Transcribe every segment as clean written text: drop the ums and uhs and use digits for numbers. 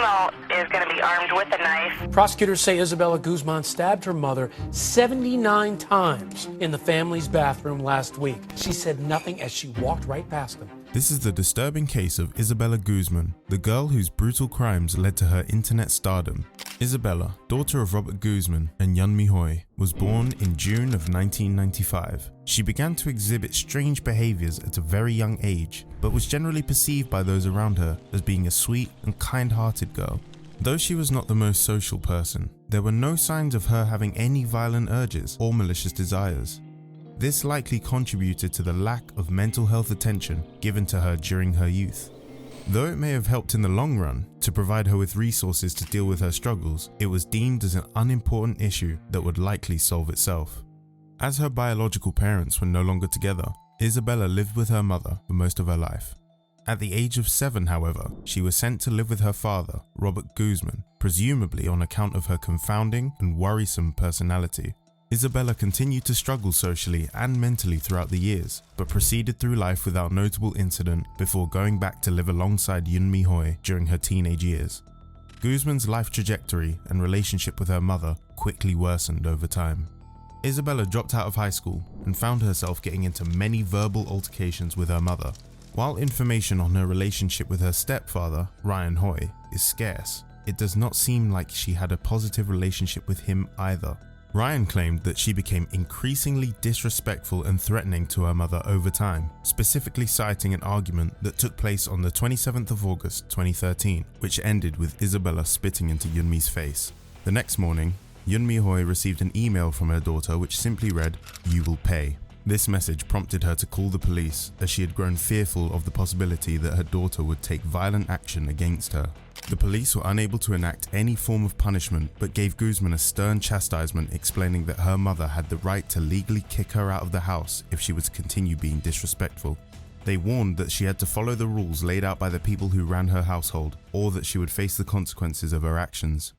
criminal is going to be armed with a knife. Prosecutors say Isabella Guzman stabbed her mother 79 times in the family's bathroom last week. She said nothing as she walked right past them. This is the disturbing case of Isabella Guzman, the girl whose brutal crimes led to her internet stardom. Isabella, daughter of Robert Guzman and Yun Mi Hoi, was born in June of 1995. She began to exhibit strange behaviors at a very young age, but was generally perceived by those around her as being a sweet and kind-hearted girl. Though she was not the most social person, there were no signs of her having any violent urges or malicious desires. This likely contributed to the lack of mental health attention given to her during her youth. Though it may have helped in the long run to provide her with resources to deal with her struggles, it was deemed as an unimportant issue that would likely solve itself. As her biological parents were no longer together, Isabella lived with her mother for most of her life. At the age of 7, however, she was sent to live with her father, Robert Guzman, presumably on account of her confounding and worrisome personality. Isabella continued to struggle socially and mentally throughout the years, but proceeded through life without notable incident before going back to live alongside Yun Mi Hoi during her teenage years. Guzman's life trajectory and relationship with her mother quickly worsened over time. Isabella dropped out of high school and found herself getting into many verbal altercations with her mother. While information on her relationship with her stepfather, Ryan Hoi, is scarce, it does not seem like she had a positive relationship with him either. Ryan claimed that she became increasingly disrespectful and threatening to her mother over time, specifically citing an argument that took place on the 27th of August 2013, which ended with Isabella spitting into Yunmi's face. The next morning, Yun Mi Hoi received an email from her daughter which simply read, "You will pay." This message prompted her to call the police as she had grown fearful of the possibility that her daughter would take violent action against her. The police were unable to enact any form of punishment but gave Guzman a stern chastisement explaining that her mother had the right to legally kick her out of the house if she was to continue being disrespectful. They warned that she had to follow the rules laid out by the people who ran her household or that she would face the consequences of her actions.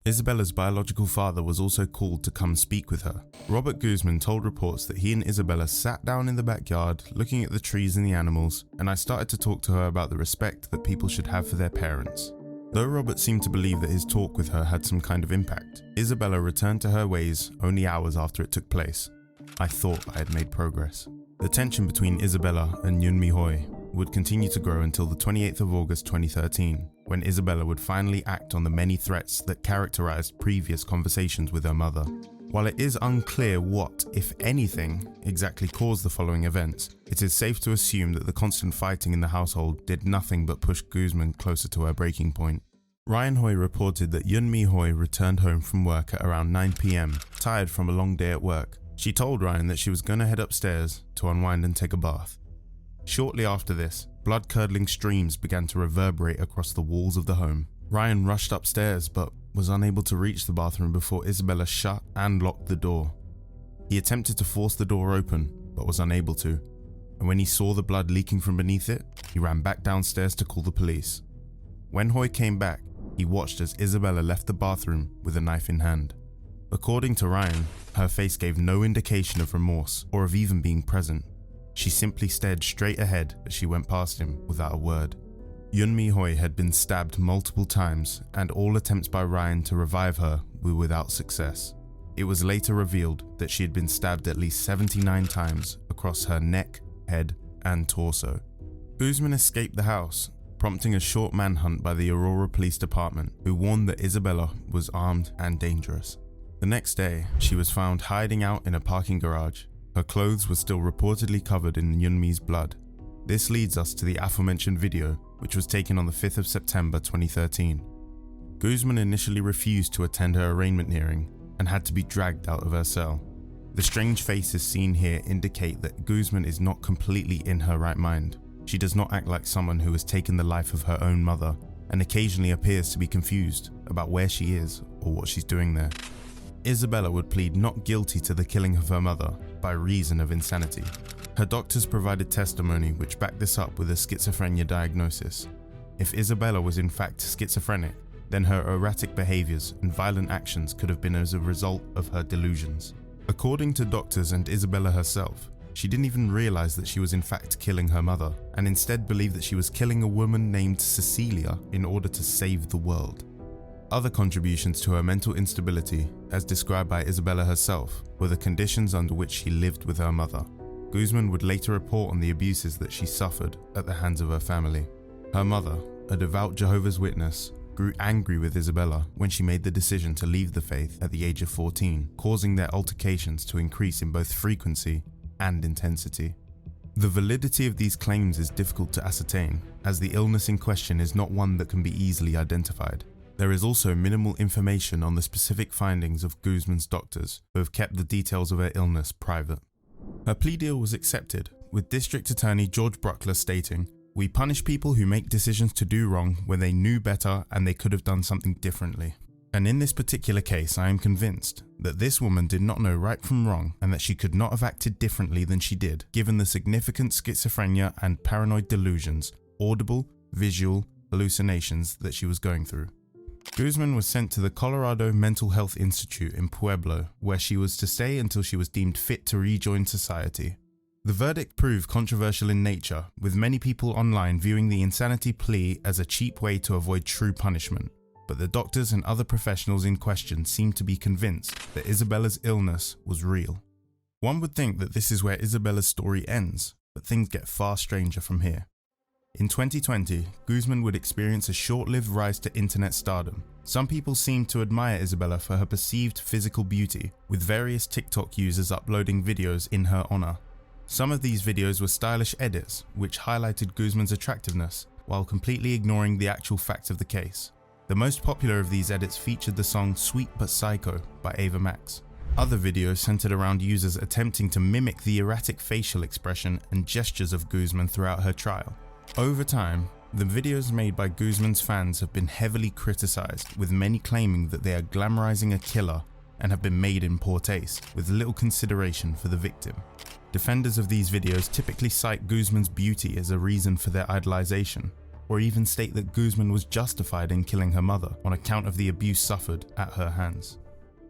Isabella's biological father was also called to come speak with her. Robert Guzman told reports that he and Isabella sat down in the backyard looking at the trees and the animals, and I started to talk to her about the respect that people should have for their parents. Though Robert seemed to believe that his talk with her had some kind of impact, Isabella returned to her ways only hours after it took place. I thought I had made progress. The tension between Isabella and Yun Mi Hoi would continue to grow until the 28th of August 2013, when Isabella would finally act on the many threats that characterized previous conversations with her mother. While it is unclear what, if anything, exactly caused the following events, it is safe to assume that the constant fighting in the household did nothing but push Guzman closer to her breaking point. Ryan Hoi reported that Yun Mi Hoi returned home from work at around 9 p.m, tired from a long day at work. She told Ryan that she was going to head upstairs to unwind and take a bath. Shortly after this, blood-curdling streams began to reverberate across the walls of the home. Ryan rushed upstairs but was unable to reach the bathroom before Isabella shut and locked the door. He attempted to force the door open but was unable to, and when he saw the blood leaking from beneath it, he ran back downstairs to call the police. When Hoi came back, he watched as Isabella left the bathroom with a knife in hand. According to Ryan, her face gave no indication of remorse or of even being present. She simply stared straight ahead as she went past him without a word. Yun Mi Hoi had been stabbed multiple times, and all attempts by Ryan to revive her were without success. It was later revealed that she had been stabbed at least 79 times across her neck, head, and torso. Guzman escaped the house, prompting a short manhunt by the Aurora Police Department, who warned that Isabella was armed and dangerous. The next day, she was found hiding out in a parking garage. Her clothes were still reportedly covered in Yunmi's blood. This leads us to the aforementioned video, which was taken on the 5th of September 2013. Guzman initially refused to attend her arraignment hearing and had to be dragged out of her cell. The strange faces seen here indicate that Guzman is not completely in her right mind. She does not act like someone who has taken the life of her own mother, and occasionally appears to be confused about where she is or what she's doing there. Isabella would plead not guilty to the killing of her mother by reason of insanity. Her doctors provided testimony which backed this up with a schizophrenia diagnosis. If Isabella was in fact schizophrenic, then her erratic behaviors and violent actions could have been as a result of her delusions. According to doctors and Isabella herself, She didn't even realize that she was in fact killing her mother, and instead believed that she was killing a woman named Cecilia in order to save the world. Other contributions to her mental instability, as described by Isabella herself, were the conditions under which she lived with her mother. Guzman would later report on the abuses that she suffered at the hands of her family. Her mother, a devout Jehovah's Witness, grew angry with Isabella when she made the decision to leave the faith at the age of 14, causing their altercations to increase in both frequency and intensity. The validity of these claims is difficult to ascertain, as the illness in question is not one that can be easily identified. There is also minimal information on the specific findings of Guzman's doctors, who have kept the details of her illness private. Her plea deal was accepted, with District Attorney George Bruckler stating, "We punish people who make decisions to do wrong when they knew better and they could have done something differently." And in this particular case, I am convinced that this woman did not know right from wrong and that she could not have acted differently than she did, given the significant schizophrenia and paranoid delusions, audible, visual, hallucinations that she was going through. Guzman was sent to the Colorado Mental Health Institute in Pueblo, where she was to stay until she was deemed fit to rejoin society. The verdict proved controversial in nature, with many people online viewing the insanity plea as a cheap way to avoid true punishment. But the doctors and other professionals in question seemed to be convinced that Isabella's illness was real. One would think that this is where Isabella's story ends, but things get far stranger from here. In 2020, Guzman would experience a short-lived rise to internet stardom. Some people seemed to admire Isabella for her perceived physical beauty, with various TikTok users uploading videos in her honor. Some of these videos were stylish edits, which highlighted Guzman's attractiveness, while completely ignoring the actual facts of the case. The most popular of these edits featured the song Sweet But Psycho by Ava Max. Other videos centered around users attempting to mimic the erratic facial expression and gestures of Guzman throughout her trial. Over time, the videos made by Guzman's fans have been heavily criticized, with many claiming that they are glamorizing a killer and have been made in poor taste, with little consideration for the victim. Defenders of these videos typically cite Guzman's beauty as a reason for their idolization, or even state that Guzman was justified in killing her mother on account of the abuse suffered at her hands.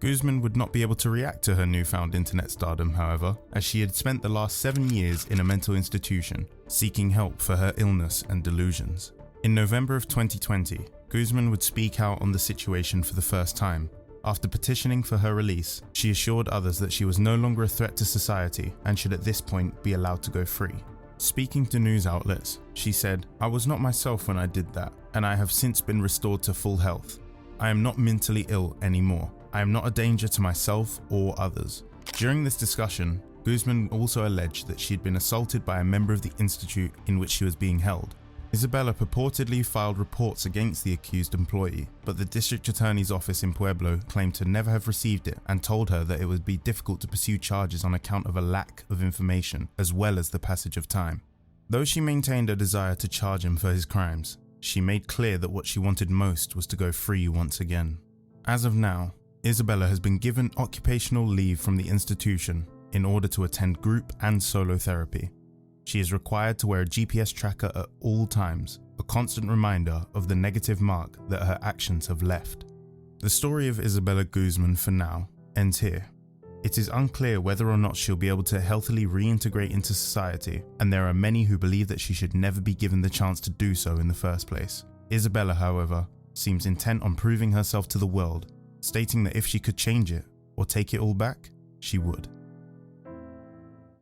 Guzman would not be able to react to her newfound internet stardom, however, as she had spent the last 7 years in a mental institution, seeking help for her illness and delusions. In November of 2020, Guzman would speak out on the situation for the first time. After petitioning for her release, she assured others that she was no longer a threat to society and should at this point be allowed to go free. Speaking to news outlets, she said, "I was not myself when I did that, and I have since been restored to full health. I am not mentally ill anymore. I am not a danger to myself or others." During this discussion, Guzman also alleged that she had been assaulted by a member of the institute in which she was being held. Isabella purportedly filed reports against the accused employee, but the district attorney's office in Pueblo claimed to never have received it and told her that it would be difficult to pursue charges on account of a lack of information, as well as the passage of time. Though she maintained a desire to charge him for his crimes, she made clear that what she wanted most was to go free once again. As of now, Isabella has been given occupational leave from the institution in order to attend group and solo therapy. She is required to wear a GPS tracker at all times, a constant reminder of the negative mark that her actions have left. The story of Isabella Guzman, for now, ends here. It is unclear whether or not she'll be able to healthily reintegrate into society, and there are many who believe that she should never be given the chance to do so in the first place. Isabella, however, seems intent on proving herself to the world, stating that if she could change it or take it all back, she would.